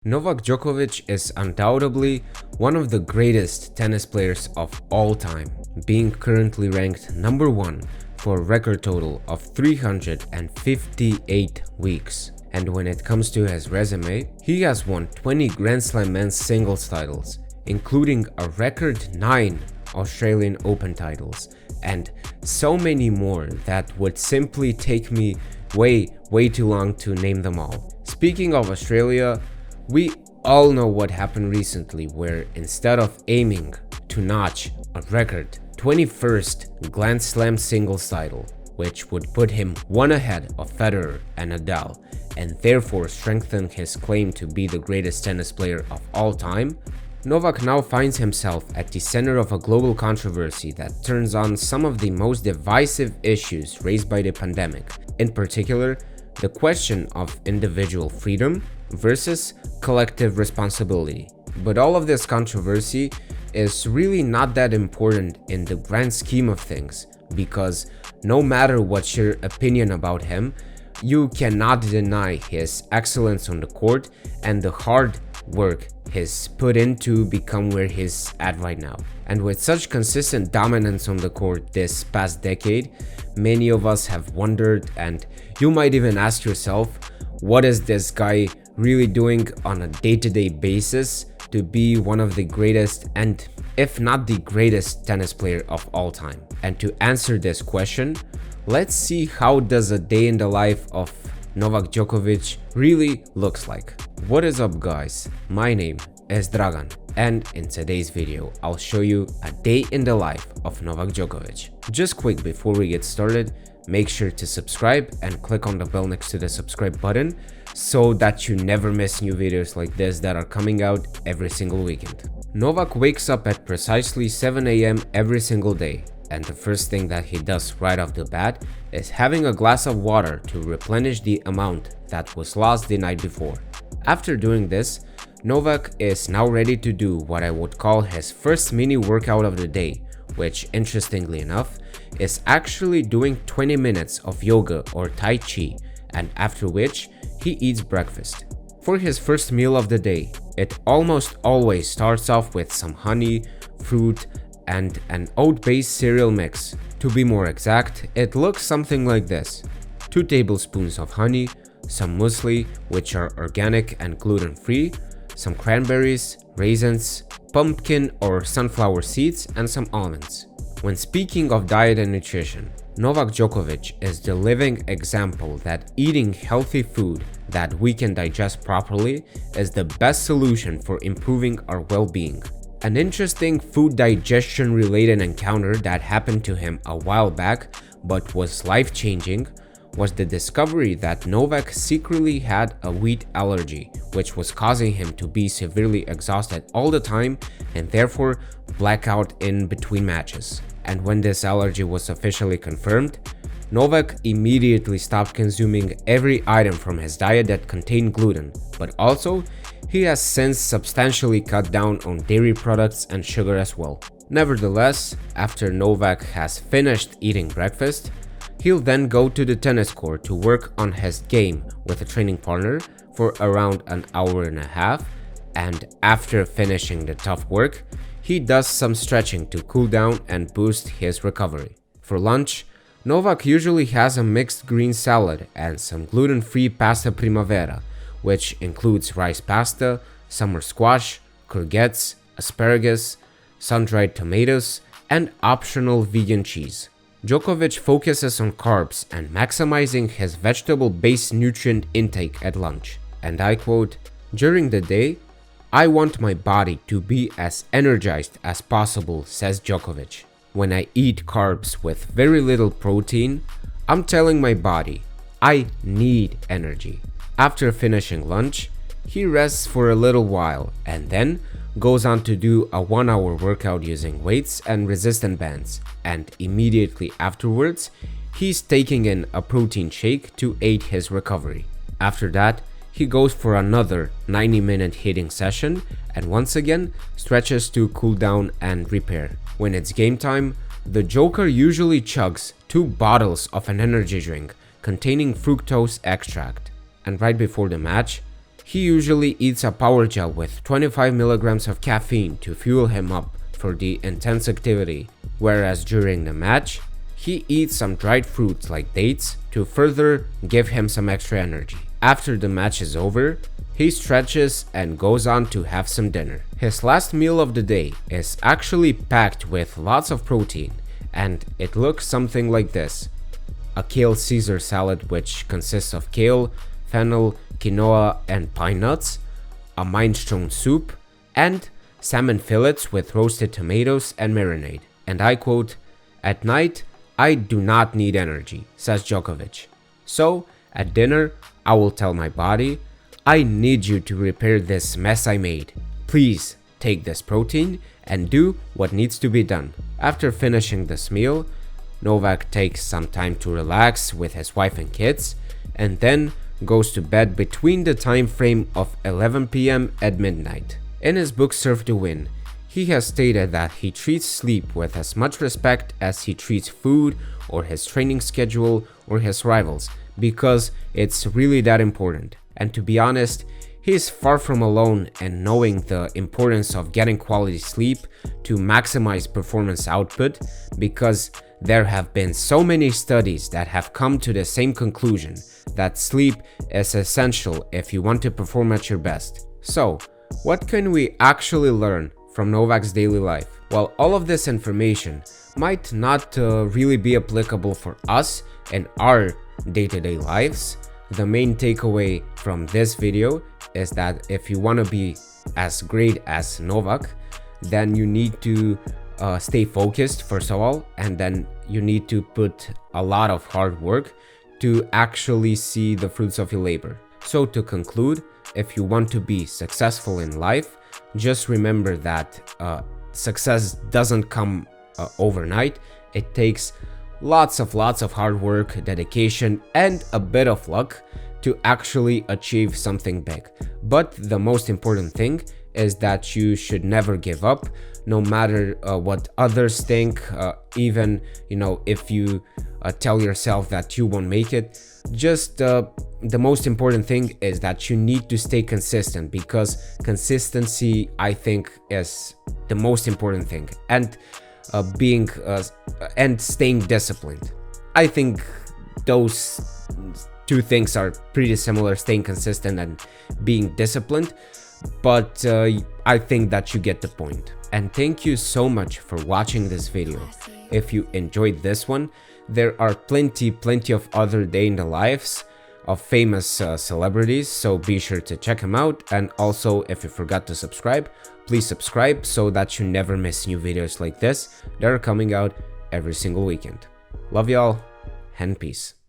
Novak Djokovic is undoubtedly one of the greatest tennis players of all time, being currently ranked number 1 for a record total of 358 weeks. And when it comes to his resume, he has won 20 Grand Slam men's singles titles, including a record 9 Australian Open titles, and so many more that would simply take me way too long to name them all. Speaking of Australia, we all know what happened recently, where instead of aiming to notch a record 21st Grand Slam singles title, which would put him one ahead of Federer and Nadal, and therefore strengthen his claim to be the greatest tennis player of all time, Novak now finds himself at the center of a global controversy that turns on some of the most divisive issues raised by the pandemic, in particular, the question of individual freedom versus collective responsibility. But all of this controversy is really not that important in the grand scheme of things, because no matter what's your opinion about him, you cannot deny his excellence on the court and the hard work he's put in to become where he's at right now. And with such consistent dominance on the court this past decade, many of us have wondered, and you might even ask yourself, what is this guy really doing on a day-to-day basis to be one of the greatest, and if not the greatest, tennis player of all time? And to answer this question, let's see how does a day in the life of Novak Djokovic really looks like. What is up, guys? My name is Dragan, and in today's video I'll show you a day in the life of Novak Djokovic. Just quick before we get started, make sure to subscribe and click on the bell next to the subscribe button so that you never miss new videos like this that are coming out every single weekend. Novak wakes up at precisely 7 AM every single day, and the first thing that he does right off the bat is having a glass of water to replenish the amount that was lost the night before. After doing this, Novak is now ready to do what I would call his first mini workout of the day, which, interestingly enough, is actually doing 20 minutes of yoga or Tai Chi, and after which he eats breakfast. For his first meal of the day, it almost always starts off with some honey, fruit, and an oat-based cereal mix. To be more exact, it looks something like this: 2 tablespoons of honey, some muesli, which are organic and gluten-free, some cranberries, raisins, pumpkin or sunflower seeds, and some almonds. When speaking of diet and nutrition, Novak Djokovic is the living example that eating healthy food that we can digest properly is the best solution for improving our well-being. An interesting food digestion related encounter that happened to him a while back but was life-changing was the discovery that Novak secretly had a wheat allergy, which was causing him to be severely exhausted all the time and therefore black out in between matches. And when this allergy was officially confirmed, Novak immediately stopped consuming every item from his diet that contained gluten, but also he has since substantially cut down on dairy products and sugar as well. Nevertheless, after Novak has finished eating breakfast, he'll then go to the tennis court to work on his game with a training partner for around an hour and a half, and after finishing the tough work, he does some stretching to cool down and boost his recovery. For lunch, Novak usually has a mixed green salad and some gluten-free pasta primavera, which includes rice pasta, summer squash, courgettes, asparagus, sun-dried tomatoes, and optional vegan cheese. Djokovic focuses on carbs and maximizing his vegetable-based nutrient intake at lunch. And I quote, "During the day, I want my body to be as energized as possible," says Djokovic. "When I eat carbs with very little protein, I'm telling my body, I need energy." After finishing lunch, he rests for a little while and then goes on to do a 1-hour workout using weights and resistance bands, and immediately afterwards, he's taking in a protein shake to aid his recovery. After that, he goes for another 90-minute hitting session and once again stretches to cool down and repair. When it's game time, the Joker usually chugs 2 bottles of an energy drink containing fructose extract, and right before the match, He usually eats a power gel with 25 milligrams of caffeine to fuel him up for the intense activity, whereas during the match, he eats some dried fruits like dates to further give him some extra energy. After the match is over, he stretches and goes on to have some dinner. His last meal of the day is actually packed with lots of protein, and it looks something like this: a kale Caesar salad which consists of kale, fennel, quinoa and pine nuts, a minestrone soup, and salmon fillets with roasted tomatoes and marinade. And I quote, "At night, I do not need energy," says Djokovic. So, at dinner, I will tell my body, "I need you to repair this mess I made. Please take this protein and do what needs to be done." After finishing this meal, Novak takes some time to relax with his wife and kids, and then goes to bed between the time frame of 11 p.m. at midnight. In his book Serve to Win, he has stated that he treats sleep with as much respect as he treats food or his training schedule or his rivals, because it's really that important. And to be honest, he is far from alone in knowing the importance of getting quality sleep to maximize performance output, because there have been so many studies that have come to the same conclusion, that sleep is essential if you want to perform at your best. So, what can we actually learn from Novak's daily life? Well, all of this information might not really be applicable for us in our day-to-day lives. The main takeaway from this video is that if you want to be as great as Novak, then you need to stay focused first of all, and then you need to put a lot of hard work to actually see the fruits of your labor. So to conclude, if you want to be successful in life, just remember that success doesn't come overnight. It takes lots of hard work, dedication, and a bit of luck to actually achieve something big. But the most important thing is that you should never give up, no matter what others think. Even if you tell yourself that you won't make it, just the most important thing is that you need to stay consistent, because consistency, I think, is the most important thing, and staying disciplined. I think those two things are pretty similar, staying consistent and being disciplined, but I think that you get the point. And thank you so much for watching this video. If you enjoyed this one, there are plenty of other day in the lives of famous celebrities, so be sure to check them out. And also, if you forgot to subscribe, please subscribe so that you never miss new videos like this that are coming out every single weekend. Love y'all, and peace.